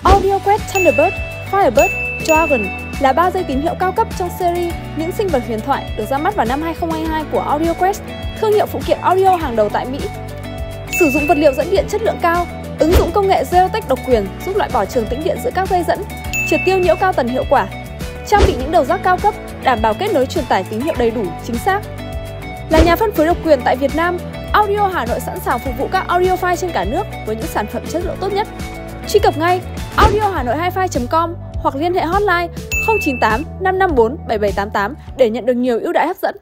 AudioQuest Thunderbird, Firebird, Dragon là 3 dây tín hiệu cao cấp trong series những sinh vật huyền thoại được ra mắt vào năm 2022 của AudioQuest, thương hiệu phụ kiện audio hàng đầu tại Mỹ. Sử dụng vật liệu dẫn điện chất lượng cao, ứng dụng công nghệ Geotech độc quyền giúp loại bỏ trường tĩnh điện giữa các dây dẫn, triệt tiêu nhiễu cao tần hiệu quả, trang bị những đầu jack cao cấp đảm bảo kết nối truyền tải tín hiệu đầy đủ, chính xác. Là nhà phân phối độc quyền tại Việt Nam, Audio Hà Nội sẵn sàng phục vụ các audiophile trên cả nước với những sản phẩm chất lượng tốt nhất. Truy cập ngay audiohanoi25.com hoặc liên hệ hotline 098 554 7788 để nhận được nhiều ưu đãi hấp dẫn.